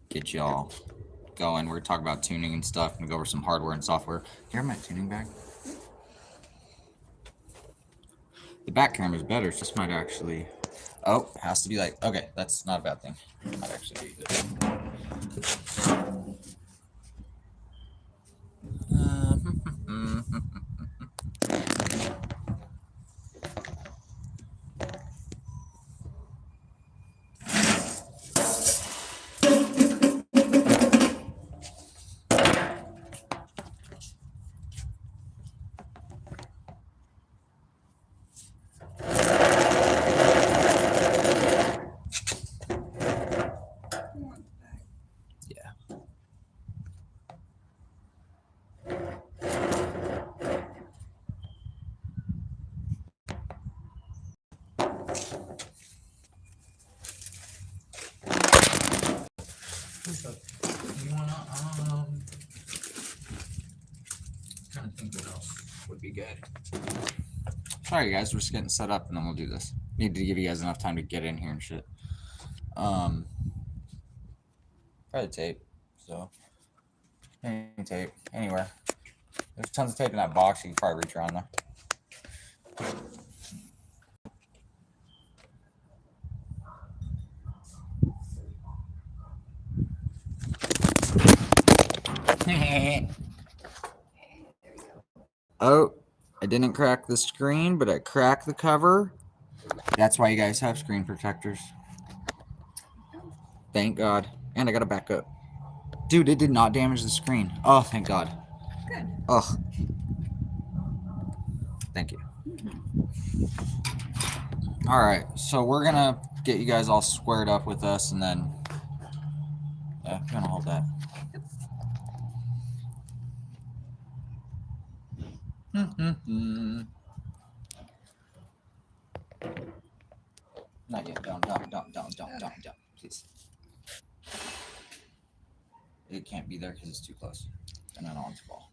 get y'all going. We're going to talk about tuning and stuff and go over some hardware and software. Here, my tuning bag. The back camera is better, so this might actually... Oh, it has to be like... Okay, that's not a bad thing. It might actually be this. You wanna trying to think what else would be good. Sorry guys, we're just getting set up and then we'll do this. Need to give you guys enough time to get in here and shit. Probably tape. So any tape anywhere. There's tons of tape in that box. You can probably reach around there. Oh, I didn't crack the screen, but I cracked the cover. That's why you guys have screen protectors. Thank God. And I got to back up. Dude, it did not damage the screen. Oh, thank God. Good. Oh. Thank you. All right, so we're going to get you guys all squared up with us, and then... Yeah, I'm going to hold that. Not yet. Don't, please. It can't be there because it's too close. And I don't want it to fall.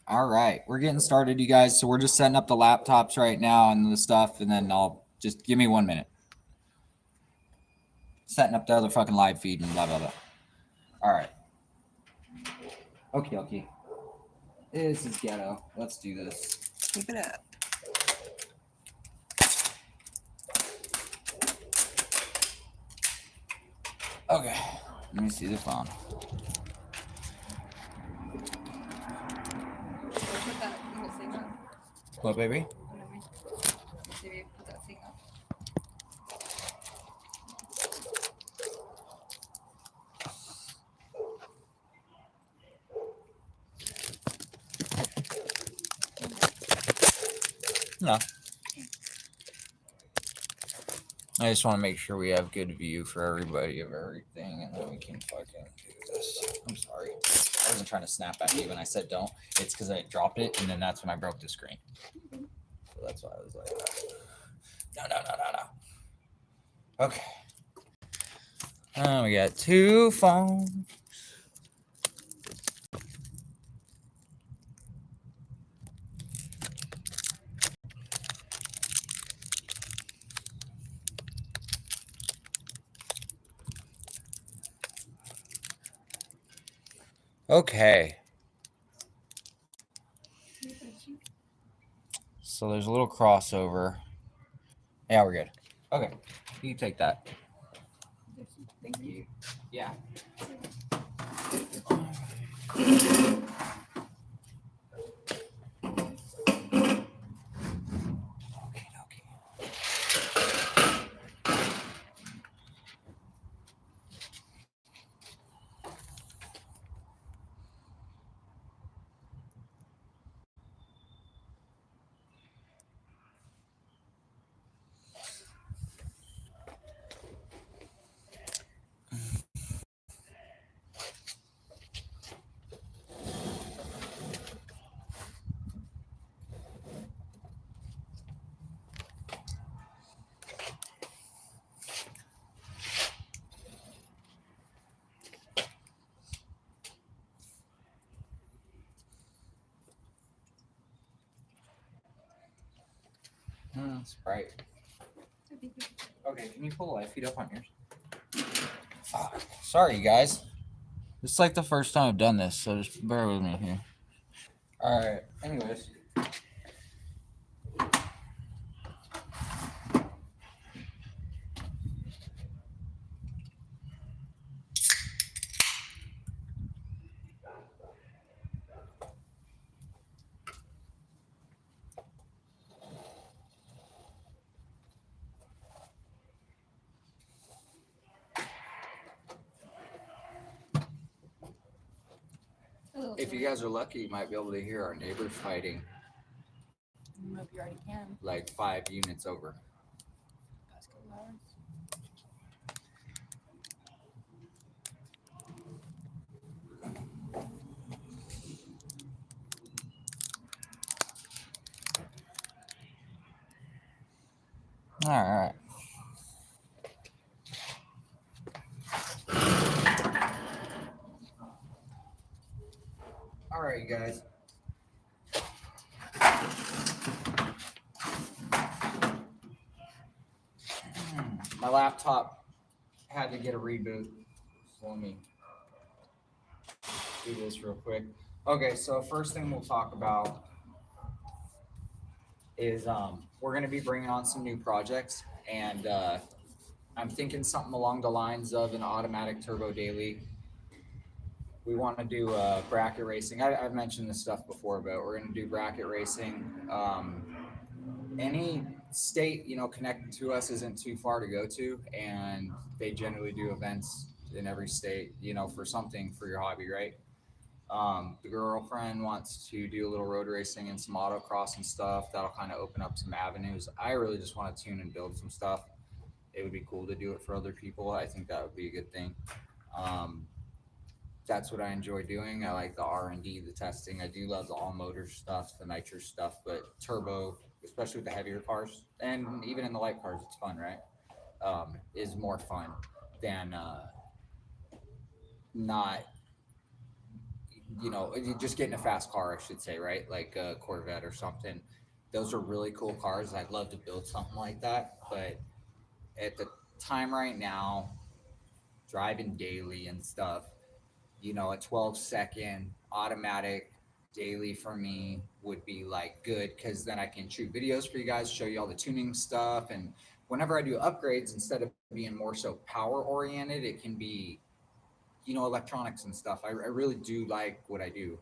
All right, we're getting started, you guys. So we're just setting up the laptops right now and the stuff, and then I'll just give me 1 minute. Setting up the other fucking live feed and blah, blah, blah. All right. Okay. This is ghetto. Let's do this. Keep it up. Okay. Let me see the phone. Put that little thing up. What, baby? See if you put that thing up. No. I just want to make sure we have good view for everybody of everything, and then we can fucking do this. I'm sorry. I wasn't trying to snap at you when I said don't. It's because I dropped it, and then that's when I broke the screen. So that's why I was like, no. Okay. We got 2 phones. Okay. So there's a little crossover. Yeah, we're good. Okay. You can take that. Thank you. Yeah. It's bright. Okay, can you pull the light feed up on yours? Fuck. Sorry, guys. This is like the first time I've done this, so just bear with me here. All right. Anyways. If you guys are lucky, you might be able to hear our neighbors fighting I don't know if you already can. like 5 units over. Past couple hours. All right. All right, guys. My laptop had to get a reboot. So let me do this real quick. Okay, so first thing we'll talk about is we're going to be bringing on some new projects, and I'm thinking something along the lines of an automatic turbo daily. We want to do bracket racing. I've mentioned this stuff before, but we're going to do bracket racing. Any state, connected to us isn't too far to go to, and they generally do events in every state, for something for your hobby, right? The girlfriend wants to do a little road racing and some autocross and stuff. That'll kind of open up some avenues. I really just want to tune and build some stuff. It would be cool to do it for other people. I think that would be a good thing. That's what I enjoy doing. I like the R&D, the testing. I do love the all motor stuff, the nitro stuff, but turbo, especially with the heavier cars, and even in the light cars, it's fun, right? Is more fun than not, just getting a fast car, I should say, right? Like a Corvette or something. Those are really cool cars. I'd love to build something like that, but at the time right now, driving daily and stuff, a 12-second automatic daily for me would be like good, because then I can shoot videos for you guys, show you all the tuning stuff. And whenever I do upgrades, instead of being more so power oriented, it can be, electronics and stuff. I really do like what I do.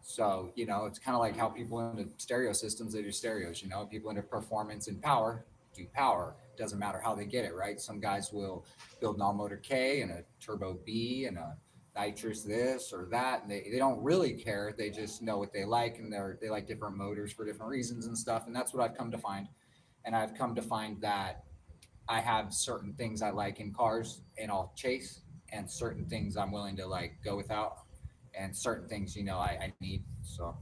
So, it's kind of like how people into stereo systems, they do stereos, people into performance and power do power. Doesn't matter how they get it, right? Some guys will build an all motor K and a turbo B and a nitrous this or that, and they don't really care. They just know what they like, and they like different motors for different reasons and stuff. And that's what I've come to find. And I've come to find that I have certain things I like in cars and I'll chase, and certain things I'm willing to like go without, and certain things, I need. So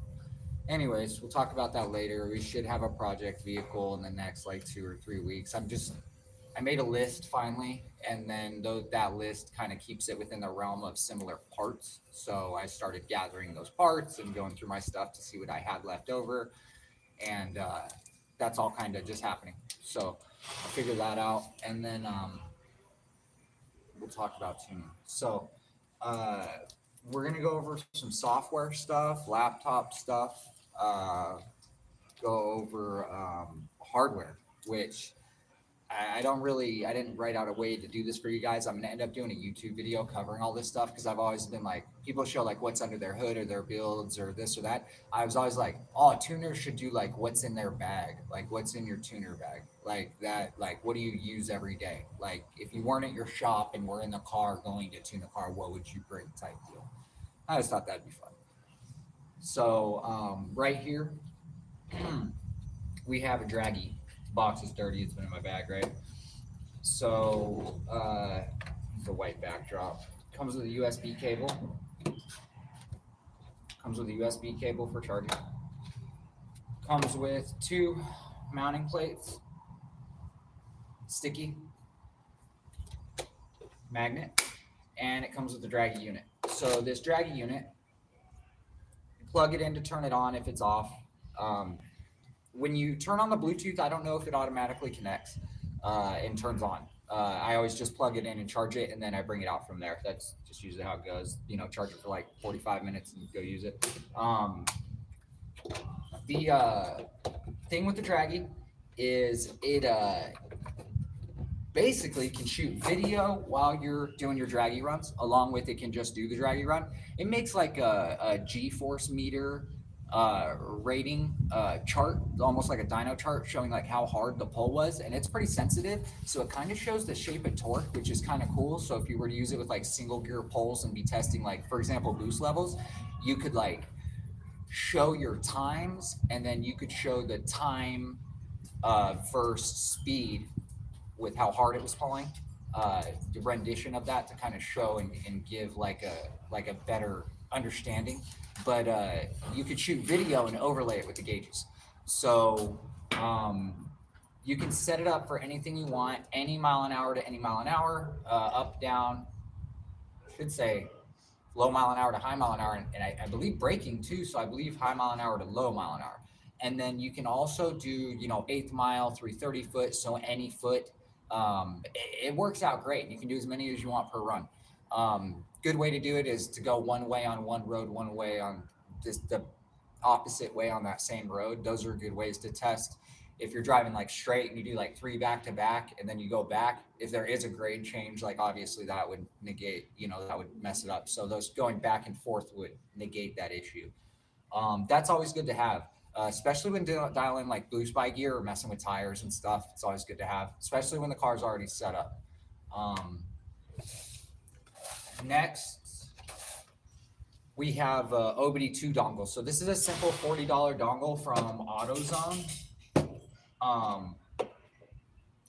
anyways, we'll talk about that later. We should have a project vehicle in the next like 2 or 3 weeks. I made a list finally, and then that list kind of keeps it within the realm of similar parts. So I started gathering those parts and going through my stuff to see what I had left over, and that's all kind of just happening. So I'll figure that out, and then we'll talk about tuning. So we're gonna go over some software stuff, laptop stuff, go over hardware, which I didn't write out a way to do this for you guys. I'm going to end up doing a YouTube video covering all this stuff, because I've always been like, people show like what's under their hood or their builds or this or that. I was always like, oh, tuners should do like what's in their bag, like what's in your tuner bag, like that, like what do you use every day? Like if you weren't at your shop and were in the car going to tune the car, what would you bring type deal? I just thought that'd be fun. So right here, we have a Draggy. Box is dirty, it's been in my bag, right? So the white backdrop comes with a USB cable, for charging, comes with 2 mounting plates, sticky magnet, and it comes with the Draggy unit. So this Draggy unit, plug it in to turn it on if it's off. when you turn on the Bluetooth, I don't know if it automatically connects and turns on. I always just plug it in and charge it, and then I bring it out from there. That's just usually how it goes. You know, charge it for like 45 minutes and go use it. The thing with the Draggy is it basically can shoot video while you're doing your Draggy runs, along with it can just do the Draggy run. It makes like a G-force meter rating chart, almost like a dyno chart, showing like how hard the pull was, and it's pretty sensitive, so it kind of shows the shape of torque, which is kind of cool. So if you were to use it with like single gear pulls and be testing, like for example boost levels, you could like show your times, and then you could show the time versus speed with how hard it was pulling, the rendition of that to kind of show and give like a better understanding. But you could shoot video and overlay it with the gauges. So you can set it up for anything you want, any mile an hour to any mile an hour, up, down, I should say low mile an hour to high mile an hour, and I believe braking too. So I believe high mile an hour to low mile an hour. And then you can also do, you know, 1/8 mile, 3/30 foot, so any foot. It works out great. You can do as many as you want per run. Good way to do it is to go one way on one road, one way on the opposite way on that same road. Those are good ways to test. If you're driving like straight and you do like 3 back to back and then you go back, if there is a grade change, like obviously that would negate, you know, that would mess it up. So those going back and forth would negate that issue. That's always good to have. Especially when dialing like boost by gear or messing with tires and stuff. It's always good to have, especially when the car's already set up. Next, we have OBD2 dongle. So this is a simple $40 dongle from AutoZone.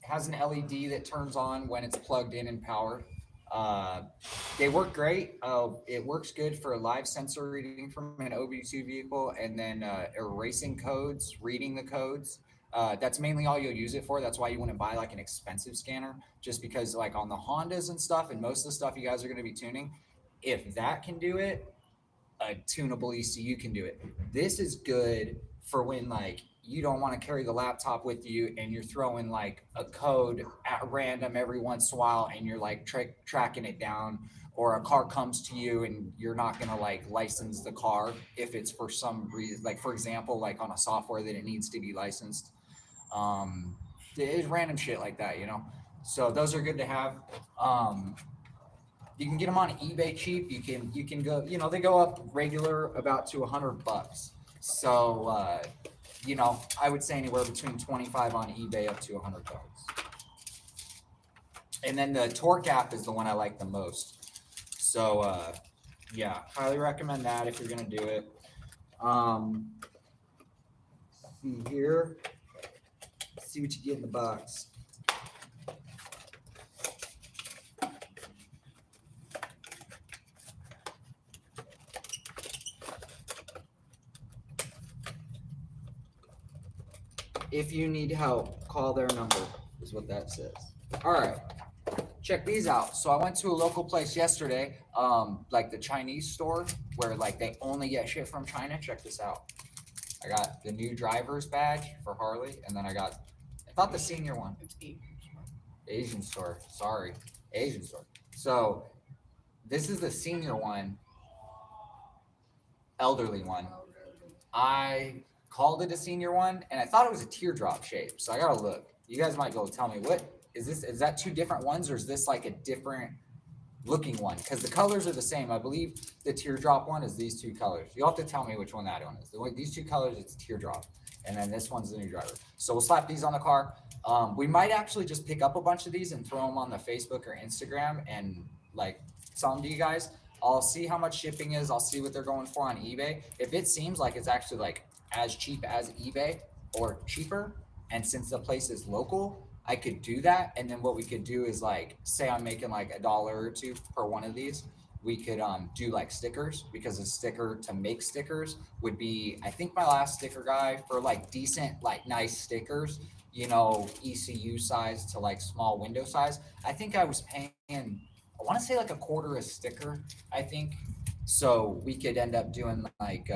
Has an LED that turns on when it's plugged in and powered. They work great. It works good for live sensor reading from an OBD2 vehicle, and then erasing codes, reading the codes. That's mainly all you'll use it for. That's why you wouldn't buy like an expensive scanner, just because like on the Hondas and stuff, and most of the stuff you guys are going to be tuning, if that can do it, a tunable ECU can do it. This is good for when like you don't want to carry the laptop with you and you're throwing like a code at random every once in a while and you're like tracking it down, or a car comes to you and you're not going to like license the car if it's for some reason, like for example, like on a software that it needs to be licensed. There's random shit like that, you know? So those are good to have. You can get them on eBay cheap. You can go, you know, they go up regular about to $100. So, you know, I would say anywhere between 25 on eBay up to $100. And then the Torque app is the one I like the most. So, yeah, highly recommend that if you're going to do it. See here, see what you get in the box. If you need help, call their number, is what that says. All right, check these out. So I went to a local place yesterday, like the Chinese store, where like they only get shit from China. Check this out. I got the new driver's badge for Harley, and then I thought the senior one. It's Asian store, sorry, Asian store. So this is the senior one, elderly one. I called it a senior one, and I thought it was a teardrop shape. So I gotta look. You guys might go tell me, what is this? Is that two different ones, or is this like a different looking one? Because the colors are the same. I believe the teardrop one is these two colors. You'll have to tell me which one that one is. The way these two colors, it's teardrop, and then this one's the new driver. So we'll slap these on the car. We might actually just pick up a bunch of these and throw them on the Facebook or Instagram and like sell them to you guys. I'll see how much shipping is. I'll see what they're going for on eBay. If it seems like it's actually like as cheap as eBay or cheaper, and since the place is local, I could do that. And then what we could do is like, say I'm making like $1 or $2 per one of these, we could do like stickers, because a sticker to make stickers would be, I think my last sticker guy for like decent, like nice stickers, you know, ECU size to like small window size, I think I was paying, I want to say like $0.25 a sticker, I think. So we could end up doing like,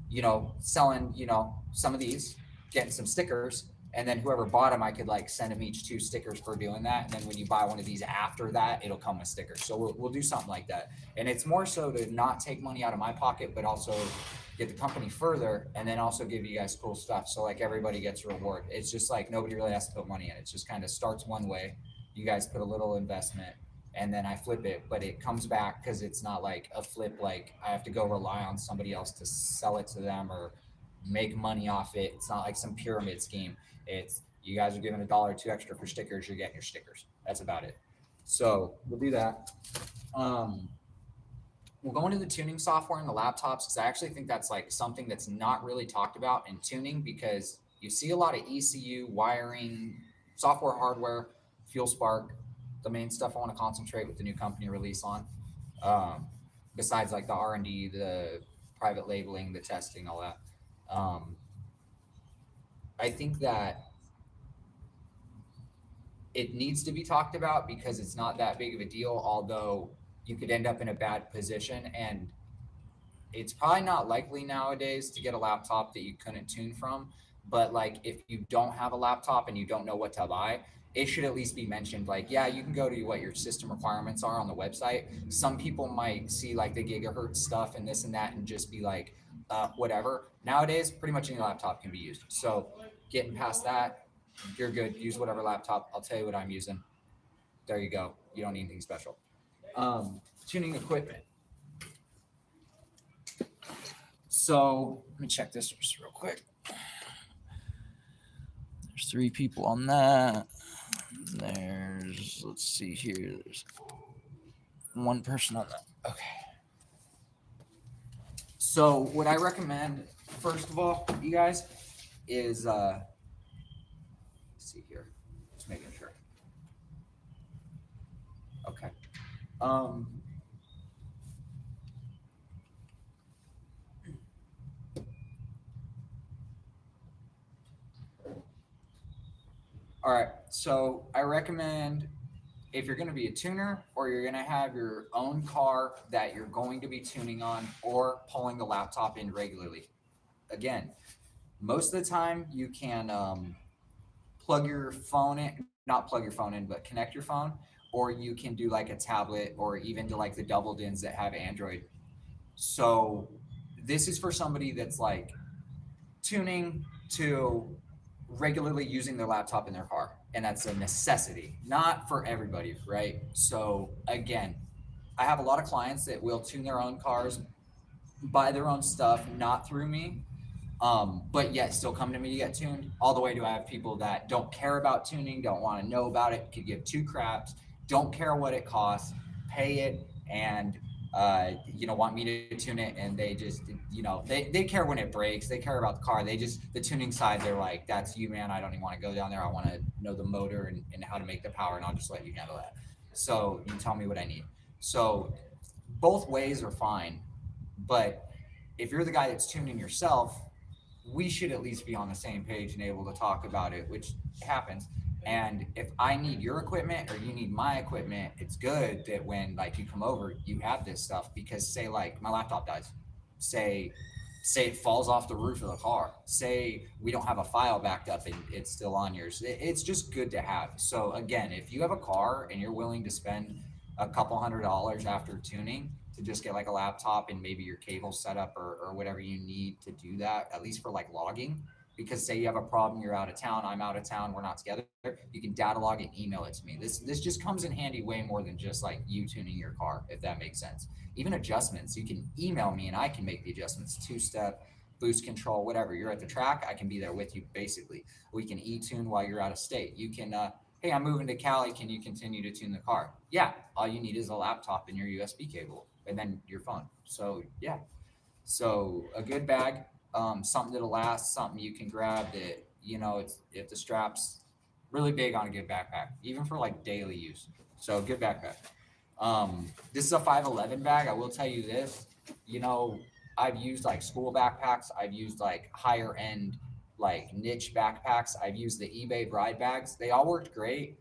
you know, selling, you know, some of these, getting some stickers. And then whoever bought them, I could like send them each 2 stickers for doing that. And then when you buy one of these after that, it'll come with stickers. So we'll do something like that. And it's more so to not take money out of my pocket, but also get the company further and then also give you guys cool stuff. So like everybody gets a reward. It's just like nobody really has to put money in it. It just kind of starts one way. You guys put a little investment and then I flip it, but it comes back because it's not like a flip. Like I have to go rely on somebody else to sell it to them or make money off it. It's not like some pyramid scheme. It's you guys are giving $1 or $2 extra for stickers. You're getting your stickers. That's about it. So we'll do that. We'll go into the tuning software and the laptops because I actually think that's like something that's not really talked about in tuning because you see a lot of ECU, wiring, software, hardware, fuel spark, the main stuff I want to concentrate with the new company release on. Besides like the R&D, the private labeling, the testing, all that. I think that it needs to be talked about because it's not that big of a deal, although you could end up in a bad position. And it's probably not likely nowadays to get a laptop that you couldn't tune from. But like if you don't have a laptop and you don't know what to buy, it should at least be mentioned like, yeah, you can go to what your system requirements are on the website. Some people might see like the gigahertz stuff and this and that and just be like, whatever. Nowadays, pretty much any laptop can be used. So getting past that, you're good. Use whatever laptop. I'll tell you what I'm using. There you go. You don't need anything special. Tuning equipment. So let me check this just real quick. There's 3 people on that. There's, let's see here. There's 1 person on that. Okay. So what I recommend, first of all, you guys, is let's see here. Just making sure. Okay. All right, so I recommend if you're going to be a tuner or you're going to have your own car that you're going to be tuning on or pulling the laptop in regularly. Again, most of the time you can plug your phone in, not plug your phone in, but connect your phone, or you can do like a tablet or even to like the double DINs that have Android. So this is for somebody that's like tuning to regularly using their laptop in their car, and that's a necessity, not for everybody, right? So again, I have a lot of clients that will tune their own cars, buy their own stuff, not through me, but yet still come to me to get tuned. All the way to I have people that don't care about tuning, don't want to know about it, could give 2 craps, don't care what it costs, pay it, and want me to tune it, and they just, they care when it breaks. They care about the car. They just, the tuning side, they're like, that's you, man. I don't even want to go down there. I want to know the motor and how to make the power, and I'll just let you handle that. So you tell me what I need. So both ways are fine, but if you're the guy that's tuning yourself, we should at least be on the same page and able to talk about it, which happens. And if I need your equipment or you need my equipment, it's good that when like you come over, you have this stuff, because say like my laptop dies, say it falls off the roof of the car, say we don't have a file backed up and it's still on yours. It's just good to have. So again, if you have a car and you're willing to spend a couple $100 after tuning to just get like a laptop and maybe your cable set up or whatever you need to do that, at least for like logging, because say you have a problem, you're out of town, I'm out of town, we're not together, you can data log it, email it to me. This just comes in handy way more than just like you tuning your car, if that makes sense. Even adjustments, you can email me and I can make the adjustments, 2-step, boost control, whatever. You're at the track, I can be there with you basically. We can e-tune while you're out of state. You can, hey, I'm moving to Cali, can you continue to tune the car? Yeah, all you need is a laptop and your USB cable and then your phone. So yeah, so a good bag, something that'll last, something you can grab that, it's, if the strap's really big on a good backpack, even for like daily use. So good backpack. This is a 511 bag. I will tell you this, I've used like school backpacks. I've used like higher end, like niche backpacks. I've used the eBay bride bags. They all worked great.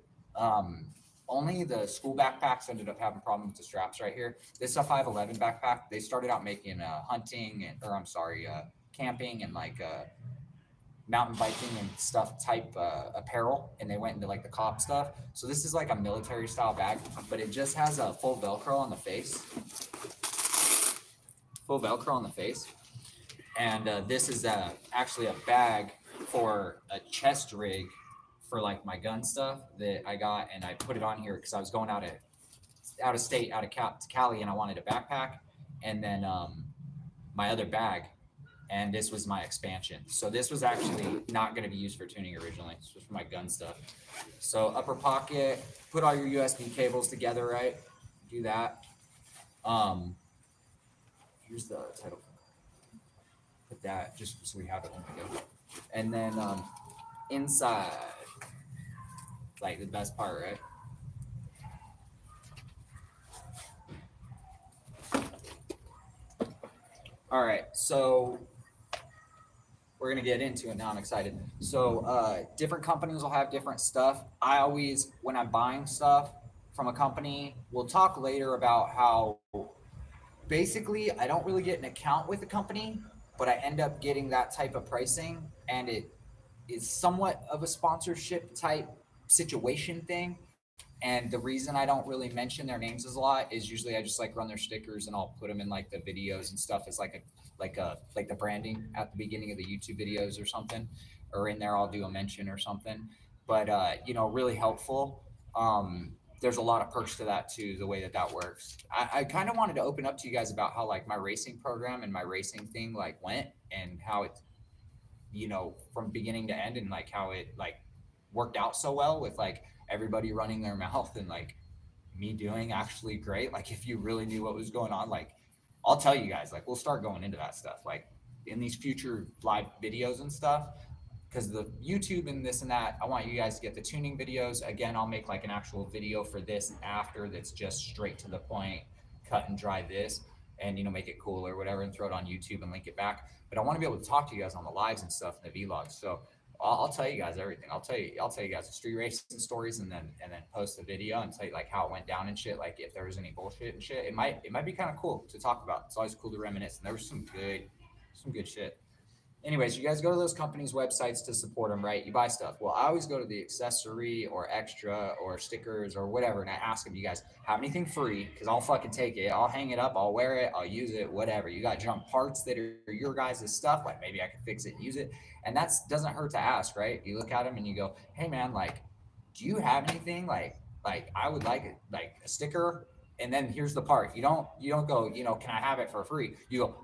Only the school backpacks ended up having problems with the straps right here. This is a 511 backpack. They started out making hunting camping and like mountain biking and stuff type apparel, and they went into like the cop stuff. So this is like a military style bag, but it just has a full Velcro on the face. Full Velcro on the face. And this is actually a bag for a chest rig for like my gun stuff that I got, and I put it on here because I was going out of state, out of Cali, and I wanted a backpack, and then my other bag, and this was my expansion. So this was actually not going to be used for tuning originally. This was for my gun stuff. So upper pocket, put all your USB cables together, right? Do that. Here's the title. Put that just so we have it when we go. And then inside, like the best part, right? All right, so we're gonna get into it now. I'm excited. So different companies will have different stuff. I always, when I'm buying stuff from a company, we'll talk later about how basically I don't really get an account with the company, but I end up getting that type of pricing, and it is somewhat of a sponsorship type situation thing. And the reason I don't really mention their names as a lot is usually I just like run their stickers and I'll put them in like the videos and stuff as like the branding at the beginning of the YouTube videos or something, or in there I'll do a mention or something. But really helpful. There's a lot of perks to that too, the way that works. I kind of wanted to open up to you guys about how like my racing program and my racing thing like went, and how it, from beginning to end, and like how it like worked out so well with like everybody running their mouth, and like me doing actually great. Like if you really knew what was going on, like I'll tell you guys, like we'll start going into that stuff like in these future live videos and stuff, because the YouTube and this and that, I want you guys to get the tuning videos. Again, I'll make like an actual video for this after that's just straight to the point, cut and dry this, and make it cool or whatever, and throw it on YouTube and link it back. But I want to be able to talk to you guys on the lives and stuff and the vlogs. So I'll tell you guys everything. I'll tell you guys the street racing stories, and then post the video and tell you like how it went down and shit. Like if there was any bullshit and shit, it might be kind of cool to talk about. It's always cool to reminisce. And there was some good shit. Anyways, you guys go to those companies' websites to support them, right? You buy stuff. Well, I always go to the accessory or extra or stickers or whatever, and I ask them, you guys have anything free? Because I'll fucking take it. I'll hang it up. I'll wear it. I'll use it, whatever. You got junk parts that are your guys' stuff. Like maybe I can fix it and use it. And that doesn't hurt to ask, right? You look at them and you go, hey, man, like, do you have anything? Like I would like it, like a sticker. And then here's the part. You don't go, can I have it for free? You go,